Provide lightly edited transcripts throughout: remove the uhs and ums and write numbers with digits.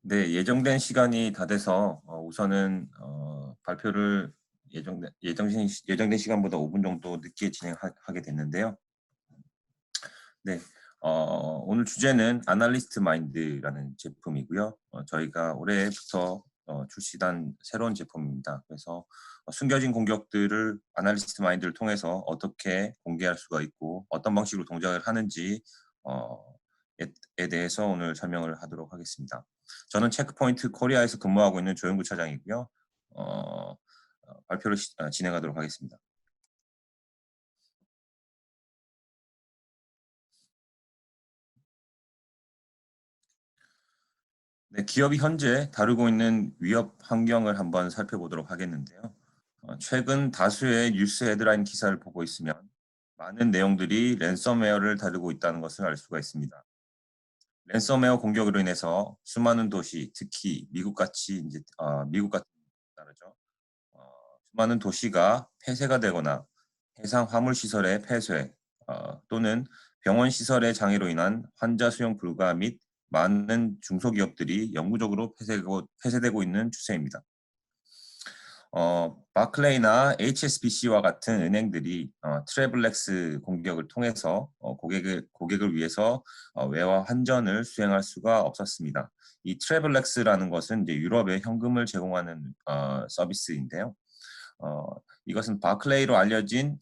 네, 예정된 시간이 다 돼서 우선은 발표를 예정된 시간보다 5분 정도 늦게 진행하게 됐는데요. 네, 오늘 주제는 아날리스트 마인드라는 제품이고요. 저희가 올해부터 출시한 새로운 제품입니다. 그래서 숨겨진 공격들을 아날리스트 마인드를 통해서 어떻게 공개할 수가 있고 어떤 방식으로 동작을 하는지 어, 에 대해서 오늘 설명을 하도록 하겠습니다. 저는 체크포인트 코리아에서 근무하고 있는 조영구 차장이고요. 발표를 진행하도록 하겠습니다. 네, 기업이 현재 다루고 있는 위협 환경을 한번 살펴보도록 하겠는데요. 최근 다수의 뉴스 헤드라인 기사를 보고 있으면 많은 내용들이 랜섬웨어를 다루고 있다는 것을 알 수가 있습니다. 랜섬웨어 공격으로 인해서 수많은 도시, 특히 미국 같은 나라죠. 어, 수많은 도시가 폐쇄가 되거나 해상 화물 시설의 폐쇄 또는 병원 시설의 장애로 인한 환자 수용 불가 및 많은 중소기업들이 영구적으로 폐쇄되고 있는 추세입니다. 바클레이나 HSBC와 같은 은행들이 트래블렉스 공격을 통해서 고객을 위해서 외화 환전을 수행할 수가 없었습니다. 이 트래블렉스라는 것은 이제 유럽에 현금을 제공하는 서비스인데요. 어, 이것은 바클레이로 알려진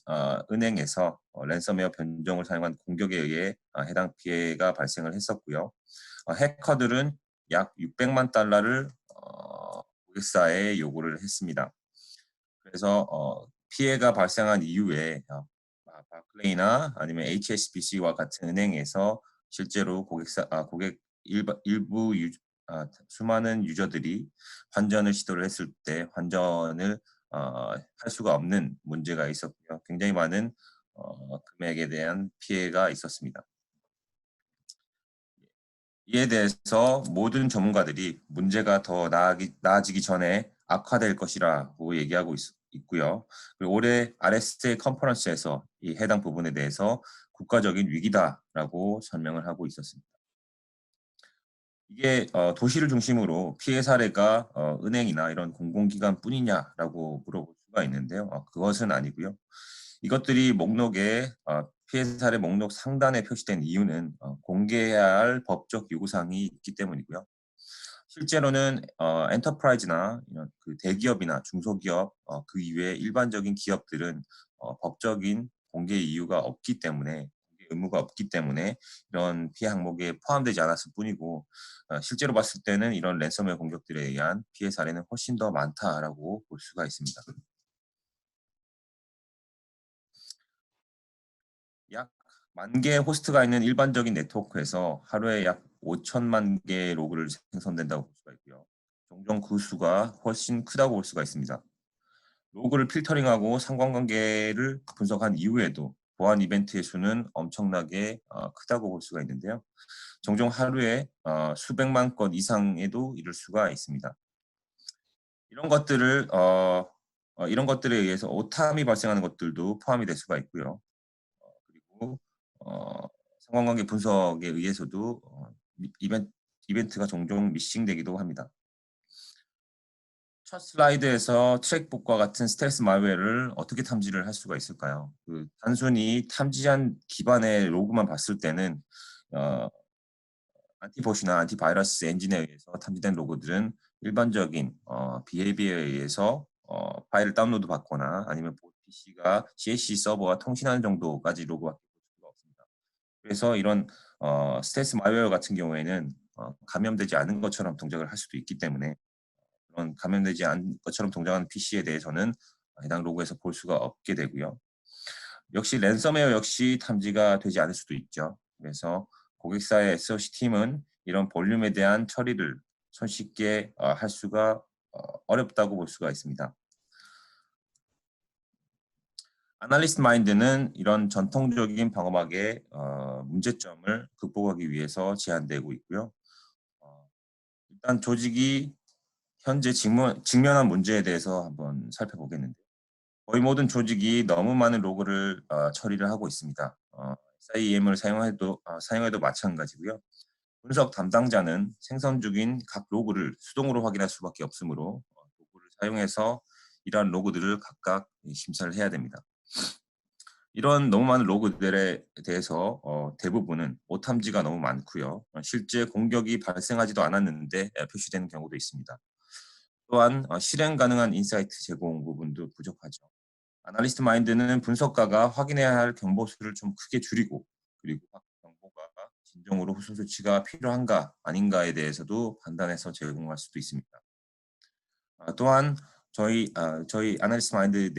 은행에서 랜섬웨어 변종을 사용한 공격에 의해 해당 피해가 발생을 했었고요. 해커들은 약 600만 달러를 고객사에 요구를 했습니다. 그래서 피해가 발생한 이후에 바클레이나 아니면 HSBC와 같은 은행에서 실제로 일부 수많은 유저들이 환전을 시도를 했을 때 환전을 할 수가 없는 문제가 있었고요. 굉장히 많은 금액에 대한 피해가 있었습니다. 이에 대해서 모든 전문가들이 문제가 더 나아지기 전에 악화될 것이라고 얘기하고 있고요. 그리고 올해 RSA 컨퍼런스에서 이 해당 부분에 대해서 국가적인 위기다라고 설명을 하고 있었습니다. 이게 도시를 중심으로 피해 사례가 은행이나 이런 공공기관뿐이냐라고 물어볼 수가 있는데요. 그것은 아니고요. 이것들이 피해 사례 목록 상단에 표시된 이유는 공개해야 할 법적 요구사항이 있기 때문이고요. 실제로는 엔터프라이즈나 이런 그 대기업이나 중소기업 그 이외의 일반적인 기업들은 법적인 공개 이유가 없기 때문에 공개 의무가 없기 때문에 이런 피해 항목에 포함되지 않았을 뿐이고 실제로 봤을 때는 이런 랜섬웨어 공격들에 의한 피해 사례는 훨씬 더 많다라고 볼 수가 있습니다. 약 10,000개의 호스트가 있는 일반적인 네트워크에서 하루에 약 5천만 개의 로그를 생성된다고 볼 수가 있고요. 종종 그 수가 훨씬 크다고 볼 수가 있습니다. 로그를 필터링하고 상관관계를 분석한 이후에도 보안 이벤트의 수는 엄청나게 크다고 볼 수가 있는데요. 종종 하루에 수백만 건 이상에도 이를 수가 있습니다. 이런 것들을 이런 것들에 의해서 오탐이 발생하는 것들도 포함이 될 수가 있고요. 그리고 상관관계 분석에 의해서도 이벤트가 종종 미싱되기도 합니다. 첫 슬라이드에서 트랙북과 같은 스텔스 말웨어를 어떻게 탐지를 할 수가 있을까요? 단순히 탐지한 기반의 로그만 봤을 때는 어, 안티봇이나 안티바이러스 엔진에 의해서 탐지된 로그들은 일반적인 비헤비어에 의해서 파일을 다운로드 받거나 아니면 PC가 CAC 서버와 통신하는 정도까지 로그밖에 볼 수가 없습니다. 그래서 이런 스텔스 말웨어 같은 경우에는 감염되지 않은 것처럼 동작을 할 수도 있기 때문에 그런 감염되지 않은 것처럼 동작하는 PC에 대해서는 해당 로그에서 볼 수가 없게 되고요. 역시 랜섬웨어 역시 탐지가 되지 않을 수도 있죠. 그래서 고객사의 SOC 팀은 이런 볼륨에 대한 처리를 손쉽게 할 수가 어렵다고 볼 수가 있습니다. 아날리스트 마인드는 이런 전통적인 방어막의 문제점을 극복하기 위해서 제안되고 있고요. 일단 조직이 현재 직면한 문제에 대해서 한번 살펴보겠는데요. 거의 모든 조직이 너무 많은 로그를 처리를 하고 있습니다. SIEM을 사용해도 마찬가지고요. 분석 담당자는 생성 중인 각 로그를 수동으로 확인할 수밖에 없으므로 도구를 사용해서 이러한 로그들을 각각 심사를 해야 됩니다. 이런 너무 많은 로그들에 대해서 대부분은 오탐지가 너무 많고요. 실제 공격이 발생하지도 않았는데 표시되는 경우도 있습니다. 또한 실행 가능한 인사이트 제공 부분도 부족하죠. 아날리스트 마인드는 분석가가 확인해야 할 정보수를 좀 크게 줄이고, 그리고 각 정보가 진정으로 후속 조치가 필요한가 아닌가에 대해서도 판단해서 제공할 수도 있습니다. 또한 저희 아날리스트 마인드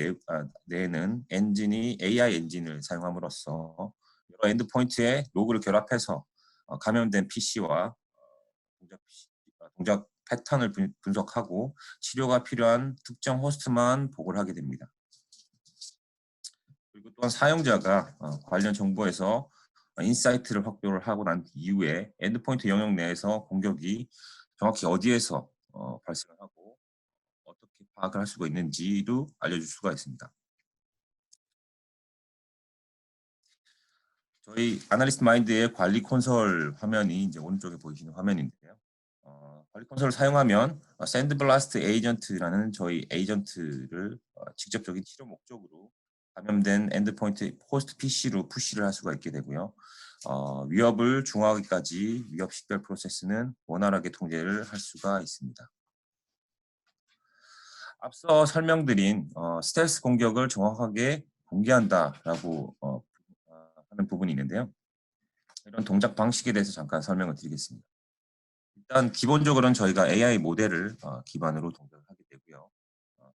내에는 엔진이 AI 엔진을 사용함으로써 여러 엔드포인트에 로그를 결합해서 감염된 PC와 동작 패턴을 분석하고 치료가 필요한 특정 호스트만 보고를 하게 됩니다. 그리고 또한 사용자가 관련 정보에서 인사이트를 확보를 하고 난 이후에 엔드포인트 영역 내에서 공격이 정확히 어디에서 발생하고 어떻게 파악을 할 수가 있는지도 알려줄 수가 있습니다. 저희 아날리스트 마인드의 관리 콘솔 화면이 이제 오른쪽에 보이시는 화면인데요. 관리 콘솔을 사용하면 샌드블라스트 에이전트라는 저희 에이전트를 직접적인 치료 목적으로 감염된 엔드포인트 호스트 PC로 푸시를 할 수가 있게 되고요. 위협을 중화하기까지 위협 식별 프로세스는 원활하게 통제를 할 수가 있습니다. 앞서 설명드린 스텔스 공격을 정확하게 공개한다라고 하는 부분이 있는데요. 이런 동작 방식에 대해서 잠깐 설명을 드리겠습니다. 일단 기본적으로는 저희가 AI 모델을 기반으로 동작을 하게 되고요.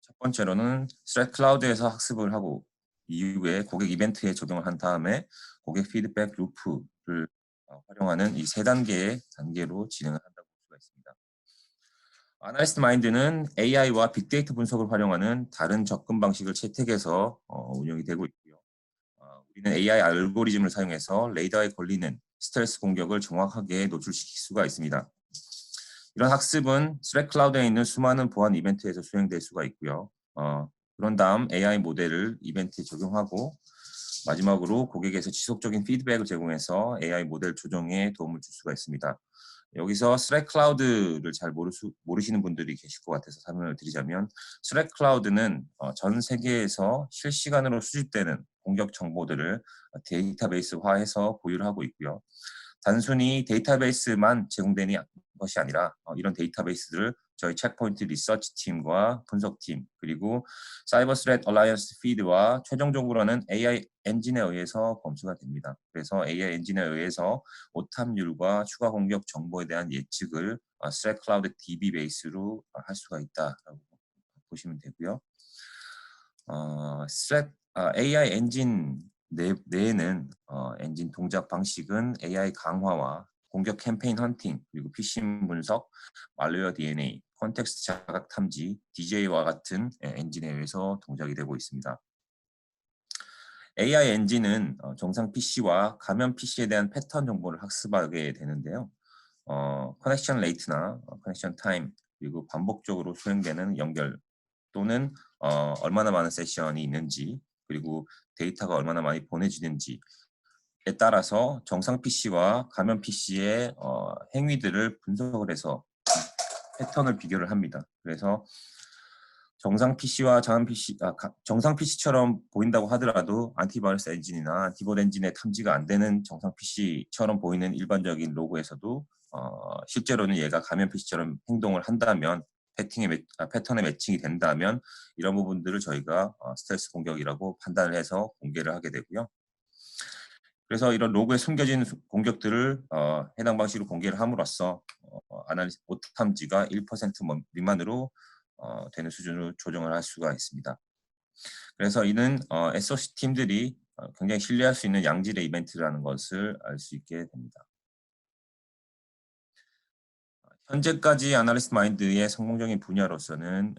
첫 번째로는 스트레트 클라우드에서 학습을 하고 이후에 고객 이벤트에 적용을 한 다음에 고객 피드백 루프를 활용하는 이 세 단계의 단계로 진행을 한다고 볼 수가 있습니다. 아날리스트 마인드는 AI와 빅데이터 분석을 활용하는 다른 접근 방식을 채택해서 운영이 되고 있고요. 우리는 AI 알고리즘을 사용해서 레이더에 걸리는 스텔스 공격을 정확하게 노출시킬 수가 있습니다. 이런 학습은 스트레트 클라우드에 있는 수많은 보안 이벤트에서 수행될 수가 있고요. 그런 다음 AI 모델을 이벤트에 적용하고 마지막으로 고객에서 지속적인 피드백을 제공해서 AI 모델 조정에 도움을 줄 수가 있습니다. 여기서 스트레트 클라우드를 잘 모르시는 분들이 계실 것 같아서 설명을 드리자면 스트레트 클라우드는 전 세계에서 실시간으로 수집되는 공격 정보들을 데이터베이스화해서 보유를 하고 있고요. 단순히 데이터베이스만 제공되는 것이 아니라 이런 데이터베이스들을 저희 체크포인트 리서치 팀과 분석팀 그리고 사이버 스레트 얼라이언스 피드와 최종적으로는 AI 엔진에 의해서 검수가 됩니다. 그래서 AI 엔진에 의해서 오탐률과 추가 공격 정보에 대한 예측을 스레트 클라우드 DB 베이스로 할 수가 있다라고 보시면 되고요. AI 엔진 내에는 엔진 동작 방식은 AI 강화와 공격 캠페인 헌팅, 그리고 피싱 분석, 말웨어 DNA, 컨텍스트 자각 탐지, DJ와 같은 엔진에 의해서 동작이 되고 있습니다. AI 엔진은 정상 PC와 가면 PC에 대한 패턴 정보를 학습하게 되는데요. 커넥션 레이트나 커넥션 타임, 그리고 반복적으로 수행되는 연결 또는 얼마나 많은 세션이 있는지 그리고 데이터가 얼마나 많이 보내지는지에 따라서 정상 PC와 가면 PC의 행위들을 분석을 해서 패턴을 비교를 합니다. 그래서 정상 PC와 정상 PC처럼 보인다고 하더라도 안티바이러스 엔진이나 안티봇 엔진의 탐지가 안 되는 정상 PC처럼 보이는 일반적인 로그에서도 실제로는 얘가 가면 PC처럼 행동을 한다면 패턴에 매칭이 된다면 이런 부분들을 저희가 스텔스 공격이라고 판단을 해서 공개를 하게 되고요. 그래서 이런 로그에 숨겨진 공격들을 해당 방식으로 공개를 함으로써 아날리스 오탐지가 1% 미만으로 되는 수준으로 조정을 할 수가 있습니다. 그래서 이는 SOC 팀들이 굉장히 신뢰할 수 있는 양질의 이벤트라는 것을 알 수 있게 됩니다. 현재까지 아날리스트 마인드의 성공적인 분야로서는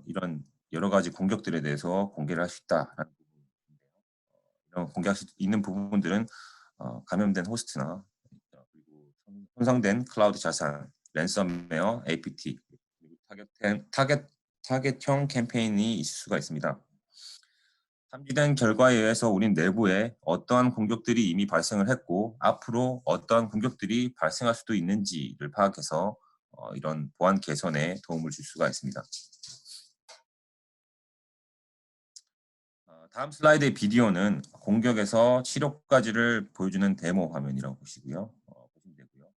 이런 여러 가지 공격들에 대해서 공개를 할 수 있다라는 부분인데요. 이런 공개할 수 있는 부분들은 감염된 호스트나 그리고 손상된 클라우드 자산, 랜섬웨어, APT, 그리고 타겟형 캠페인이 있을 수가 있습니다. 탐지된 결과에 의해서 우린 내부에 어떠한 공격들이 이미 발생을 했고 앞으로 어떠한 공격들이 발생할 수도 있는지를 파악해서 이런 보안 개선에 도움을 줄 수가 있습니다. 다음 슬라이드의 비디오는 공격에서 치료까지를 보여주는 데모 화면이라고 보시고요. 보시면 되고요.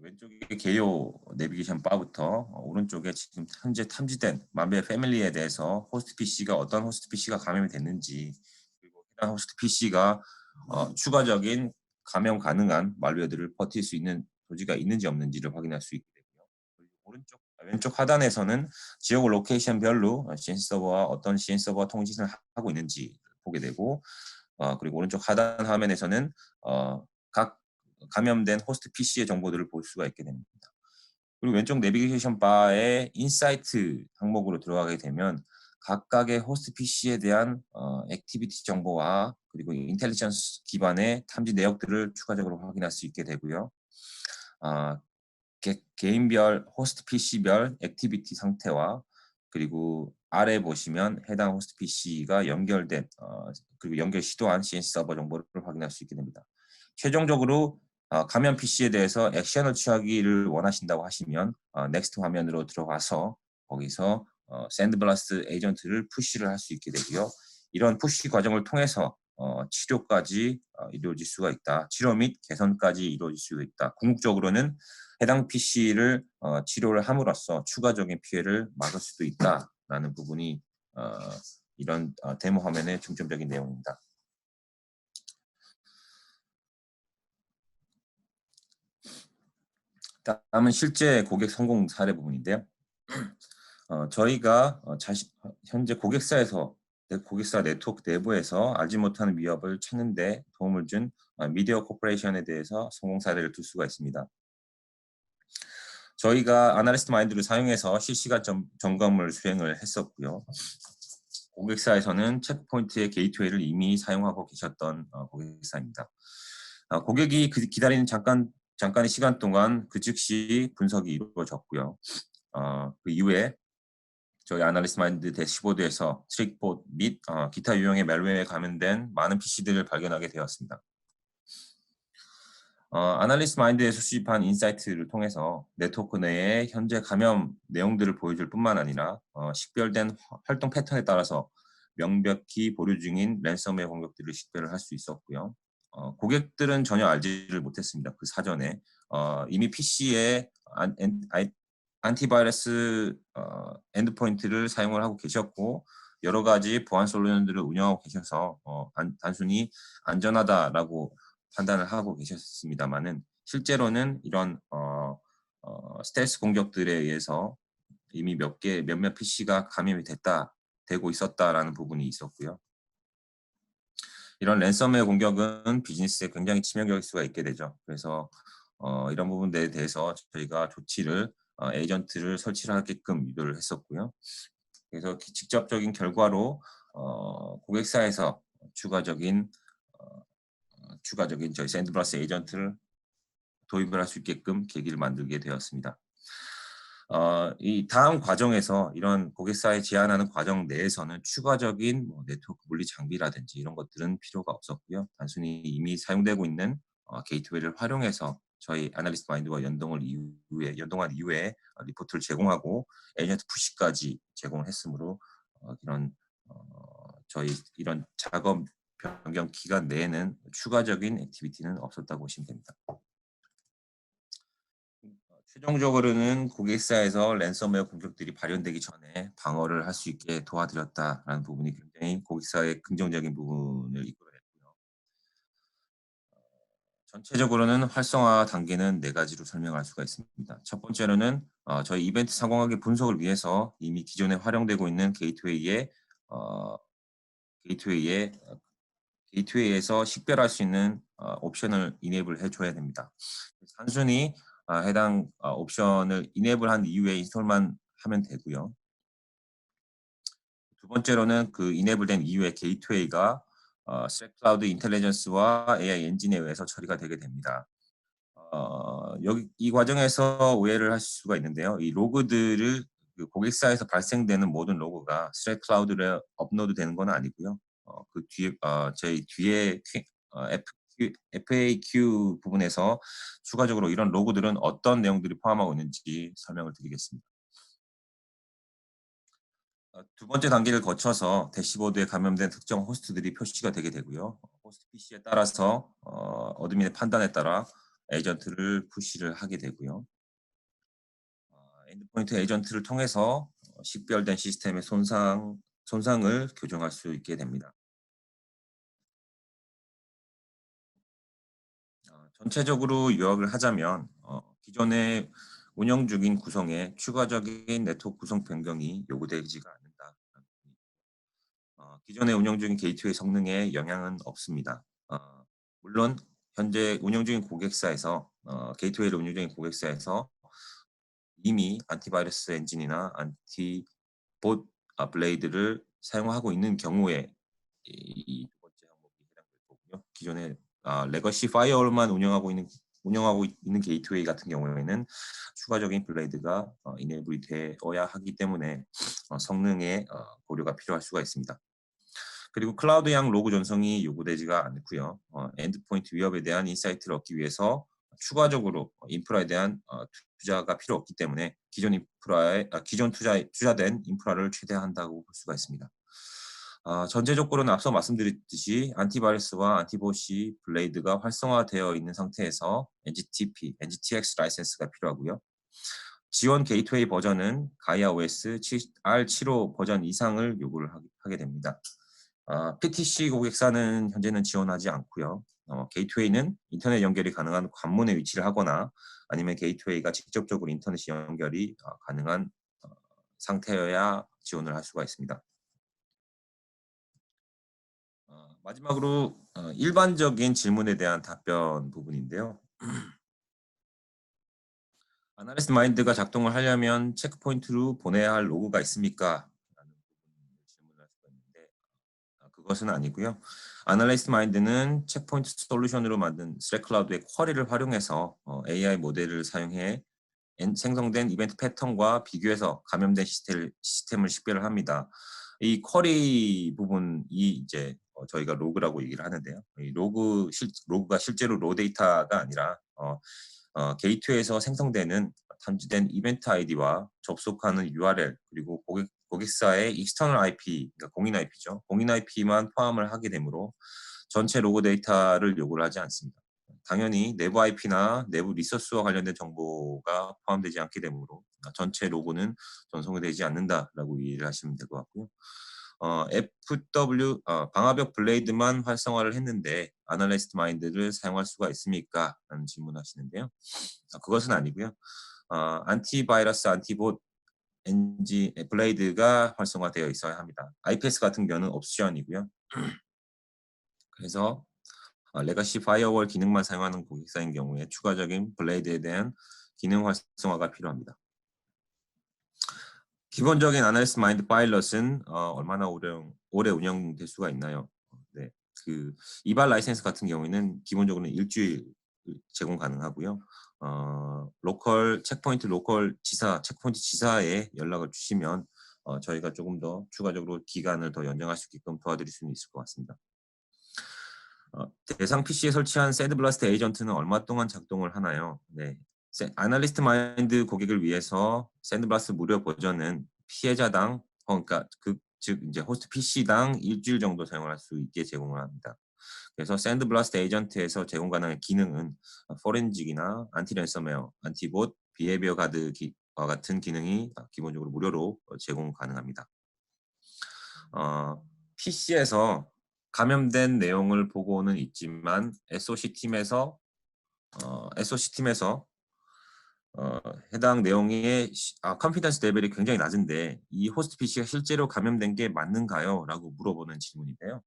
왼쪽에 개요 내비게이션 바부터 오른쪽에 지금 현재 탐지된 만배 패밀리에 대해서 호스트 PC가 어떤 호스트 PC가 감염이 됐는지 그리고 해당 호스트 PC가 추가적인 감염 가능한 말웨어들을 버틸 수 있는 소지가 있는지 없는지를 확인할 수 있게 되고요. 그리고 왼쪽 하단에서는 지역 로케이션별로 CN 서버와 어떤 CN 서버와 통신을 하고 있는지 보게 되고 그리고 오른쪽 하단 화면에서는 각 감염된 호스트 PC의 정보들을 볼 수가 있게 됩니다. 그리고 왼쪽 내비게이션 바에 인사이트 항목으로 들어가게 되면 각각의 호스트 PC에 대한 액티비티 정보와 그리고 인텔리전스 기반의 탐지 내역들을 추가적으로 확인할 수 있게 되고요. 개인별 호스트 PC별 액티비티 상태와 그리고 아래 보시면 해당 호스트 PC가 연결된 그리고 연결 시도한 CNC 서버 정보를 확인할 수 있게 됩니다. 최종적으로 감염 PC에 대해서 액션을 취하기를 원하신다고 하시면 넥스트 화면으로 들어가서 거기서 샌드블라스트 에이전트를 푸시를 할 수 있게 되고요. 이런 푸시 과정을 통해서 치료까지 이루어질 수가 있다. 치료 및 개선까지 이루어질 수가 있다. 궁극적으로는 해당 PC를 치료를 함으로써 추가적인 피해를 막을 수도 있다라는 부분이 이런 데모 화면의 중점적인 내용입니다. 다음은 실제 고객 성공 사례 부분인데요. 저희가 현재 고객사 네트워크 내부에서 알지 못하는 위협을 찾는 데 도움을 준 미디어 코퍼레이션에 대해서 성공 사례를 들 수가 있습니다. 저희가 아날리스트 마인드를 사용해서 실시간 점검을 수행을 했었고요. 고객사에서는 체크포인트의 게이트웨이를 이미 사용하고 계셨던 고객사입니다. 고객이 기다리는 잠깐의 시간 동안 그 즉시 분석이 이루어졌고요. 그 이후에 저희 아날리스트 마인드 대시보드에서 트릭봇 및 기타 유형의 멜웨어에 감염된 많은 PC들을 발견하게 되었습니다. 아날리스트 마인드에서 수집한 인사이트를 통해서 네트워크 내에 현재 감염 내용들을 보여줄 뿐만 아니라 식별된 활동 패턴에 따라서 명백히 보류 중인 랜섬웨어 공격들을 식별을 할 수 있었고요. 고객들은 전혀 알지를 못했습니다. 그 사전에 이미 PC에 안티바이러스 엔드포인트를 사용을 하고 계셨고 여러 가지 보안 솔루션들을 운영하고 계셔서 단순히 안전하다라고 판단을 하고 계셨습니다만은 실제로는 이런 스텔스 공격들에 의해서 이미 몇몇 PC가 감염이 되고 있었다라는 부분이 있었고요. 이런 랜섬웨어 공격은 비즈니스에 굉장히 치명적일 수가 있게 되죠. 그래서 이런 부분에 대해서 저희가 조치를 에이전트를 설치를 하게끔 유도를 했었고요. 그래서 직접적인 결과로 고객사에서 추가적인 저희 샌드블라스 에이전트를 도입을 할 수 있게끔 계기를 만들게 되었습니다. 이 다음 과정에서 이런 고객사에 제안하는 과정 내에서는 추가적인 네트워크 물리 장비라든지 이런 것들은 필요가 없었고요. 단순히 이미 사용되고 있는 게이트웨이를 활용해서 저희 아날리스트 마인드와 연동한 이후에 리포트를 제공하고 에이전트 푸시까지 제공을 했으므로 저희 이런 작업 변경 기간 내에는 추가적인 액티비티는 없었다고 보시면 됩니다. 최종적으로는 고객사에서 랜섬웨어 공격들이 발현되기 전에 방어를 할 수 있게 도와드렸다라는 부분이 굉장히 고객사의 긍정적인 부분을 이끌어냈고요. 전체적으로는 활성화 단계는 4가지로 설명할 수가 있습니다. 첫 번째로는 저희 이벤트 상공하기 분석을 위해서 이미 기존에 활용되고 있는 게이트웨이에서 식별할 수 있는 옵션을 이네이블 해줘야 됩니다. 단순히 해당 옵션을 이네이블한 이후에 인스톨만 하면 되고요. 두 번째로는 그 이네이블된 이후에 게이트웨이가 스트랙 클라우드 인텔리전스와 AI 엔진에 의해서 처리가 되게 됩니다. 이 과정에서 오해를 하실 수가 있는데요. 이 로그들을 그 고객사에서 발생되는 모든 로그가 스트랙 클라우드에 업로드 되는 건 아니고요. 그 뒤에 저희 뒤에 FAQ 부분에서 추가적으로 이런 로그들은 어떤 내용들이 포함하고 있는지 설명을 드리겠습니다. 두 번째 단계를 거쳐서 대시보드에 감염된 특정 호스트들이 표시가 되게 되고요. 호스트 PC에 따라서 어드민의 판단에 따라 에이전트를 푸시를 하게 되고요. 엔드포인트 에이전트를 통해서 식별된 시스템의 손상을 교정할 수 있게 됩니다. 전체적으로 요약을 하자면 기존에 운영 중인 구성에 추가적인 네트워크 구성 변경이 요구되지가 않는다. 기존에 운영 중인 게이트웨이 성능에 영향은 없습니다. 물론 현재 운영 중인 고객사에서 게이트웨이를 운영 중인 고객사에서 이미 안티바이러스 엔진이나 안티봇 블레이드를 사용하고 있는 경우에 이두 번째 항목이 해당될 거고요. 기존에 레거시 파이어월만 운영하고 있는 게이트웨이 같은 경우에는 추가적인 블레이드가 이네이블이 되어야 하기 때문에 성능의 고려가 필요할 수가 있습니다. 그리고 클라우드형 로그 전송이 요구되지가 않고요. 엔드포인트 위협에 대한 인사이트를 얻기 위해서 추가적으로 인프라에 대한 투자가 필요 없기 때문에 기존 투자된 인프라를 최대화한다고 볼 수가 있습니다. 전제 조건은 앞서 말씀드렸듯이 안티바이러스와 안티봇이 블레이드가 활성화되어 있는 상태에서 NGTP, NGTX 라이센스가 필요하고요. 지원 게이트웨이 버전은 가이아 OS R75 버전 이상을 요구를 하게 됩니다. PTC 고객사는 현재는 지원하지 않고요. 게이트웨이는 인터넷 연결이 가능한 관문에 위치를 하거나 아니면 게이트웨이가 직접적으로 인터넷 연결이 가능한 상태여야 지원을 할 수가 있습니다. 마지막으로 일반적인 질문에 대한 답변 부분인데요. 아날리스트 마인드가 작동을 하려면 체크포인트로 보내야 할 로그가 있습니까? 라는 부분을 질문을 할 수가 있는데 그것은 아니고요. 아날리스트 마인드는 체크포인트 솔루션으로 만든 스레클라우드의 쿼리를 활용해서 AI 모델을 사용해 생성된 이벤트 패턴과 비교해서 감염된 시스템을 식별을 합니다. 이 쿼리 부분이 이제 저희가 로그라고 얘기를 하는데요. 이 로그가 실제로 로 데이터가 아니라 게이트웨이에서 생성되는 탐지된 이벤트 아이디와 접속하는 URL 그리고 고객사의 익스터널 IP, 그러니까 공인 IP죠. 공인 IP만 포함을 하게 되므로 전체 로그 데이터를 요구를 하지 않습니다. 당연히 내부 IP나 내부 리소스와 관련된 정보가 포함되지 않게 되므로 전체 로고는 전송이 되지 않는다라고 이해를 하시면 될 것 같고요. FW 방화벽 블레이드만 활성화를 했는데 아날리스트 마인드를 사용할 수가 있습니까? 라는 질문하시는데요. 그것은 아니고요. 안티바이러스, 안티봇 NG 블레이드가 활성화되어 있어야 합니다. IPS 같은 경우는 옵션이고요. 그래서 레거시 파이어월 기능만 사용하는 고객사인 경우에 추가적인 블레이드에 대한 기능 활성화가 필요합니다. 기본적인 아날리스트 마인드 파일럿은 얼마나 오래 운영될 수가 있나요? 네, 그 이발 라이센스 같은 경우에는 기본적으로는 일주일 제공 가능하고요. 로컬 체크포인트 체크포인트 지사에 연락을 주시면 저희가 조금 더 추가적으로 기간을 더 연장할 수 있게끔 도와드릴 수는 있을 것 같습니다. 대상 PC에 설치한 샌드블라스트 에이전트는 얼마 동안 작동을 하나요? 네. 아날리스트 마인드 고객을 위해서 샌드블라스트 무료 버전은 피해자당, 그러니까 즉 이제 호스트 PC당 일주일 정도 사용할 수 있게 제공을 합니다. 그래서 샌드블라스트 에이전트에서 제공 가능한 기능은 포렌직이나 안티랜섬웨어, 안티봇, 비헤비어 가드와 같은 기능이 기본적으로 무료로 제공 가능합니다. PC에서 감염된 내용을 보고는 있지만 SOC 팀에서 해당 내용의 컨피던스 레벨이 굉장히 낮은데 이 호스트 PC가 실제로 감염된 게 맞는가요? 라고 물어보는 질문인데요.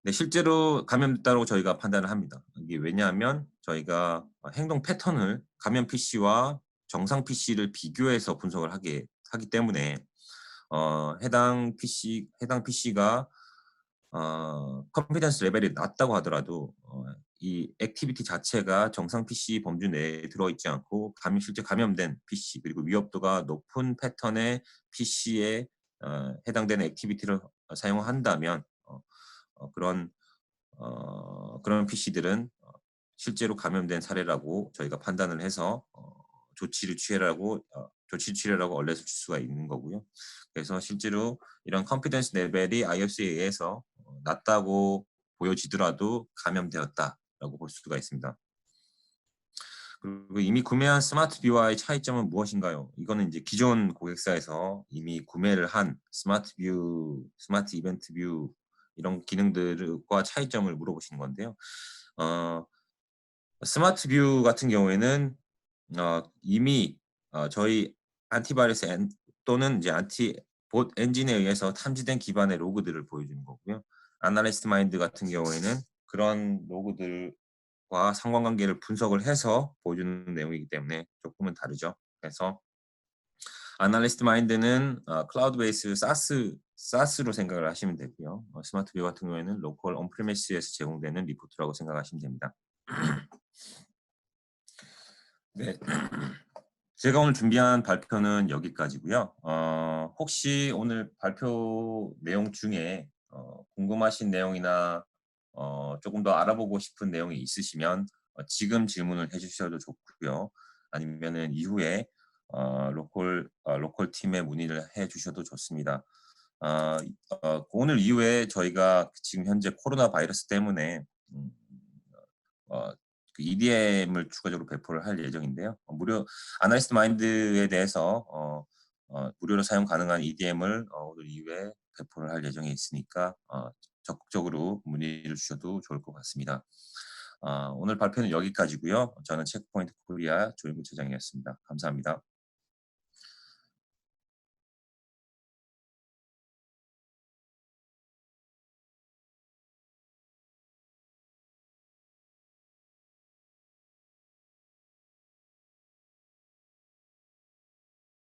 네, 실제로 감염됐다고 저희가 판단을 합니다. 이게 왜냐하면 저희가 행동 패턴을 감염 PC와 정상 PC를 비교해서 분석을 하기 때문에 해당 PC가 컨피던스 레벨이 낮다고 하더라도 이 액티비티 자체가 정상 PC 범주 내에 들어있지 않고 실제 감염된 PC 그리고 위협도가 높은 패턴의 PC에 해당되는 액티비티를 사용한다면 그런 PC들은 실제로 감염된 사례라고 저희가 판단을 해서 조치 취하라고 얼렛을 줄 수가 있는 거고요. 그래서 실제로 이런 컨피던스 레벨이 IOC에 의해서 낮다고 보여지더라도 감염되었다라고 볼 수가 있습니다. 그리고 이미 구매한 스마트 뷰와의 차이점은 무엇인가요? 이거는 이제 기존 고객사에서 이미 구매를 한 스마트 뷰, 스마트 이벤트 뷰 이런 기능들과 차이점을 물어보시는 건데요. 스마트 뷰 같은 경우에는 이미 저희 안티바이러스 또는 이제 봇 엔진에 의해서 탐지된 기반의 로그들을 보여주는 거고요. 아날리스트 마인드 같은 경우에는 그런 로그들과 상관관계를 분석을 해서 보여주는 내용이기 때문에 조금은 다르죠. 그래서 아날리스트 마인드는 클라우드 베이스 사스로 생각을 하시면 되고요. 스마트 뷰 같은 경우에는 로컬 온프리미스에서 제공되는 리포트라고 생각하시면 됩니다. 네. 제가 오늘 준비한 발표는 여기까지고요. 혹시 오늘 발표 내용 중에 궁금하신 내용이나 조금 더 알아보고 싶은 내용이 있으시면 지금 질문을 해주셔도 좋고요. 아니면은 이후에 로컬 팀에 문의를 해주셔도 좋습니다. 오늘 이후에 저희가 지금 현재 코로나 바이러스 때문에 그 EDM을 추가적으로 배포를 할 예정인데요. 무료 아날리스트 마인드에 대해서 무료로 사용 가능한 EDM을 오늘 이후에 배포를 할 예정에 있으니까 적극적으로 문의를 주셔도 좋을 것 같습니다. 오늘 발표는 여기까지고요. 저는 체크포인트 코리아 조인구 차장이었습니다. 감사합니다.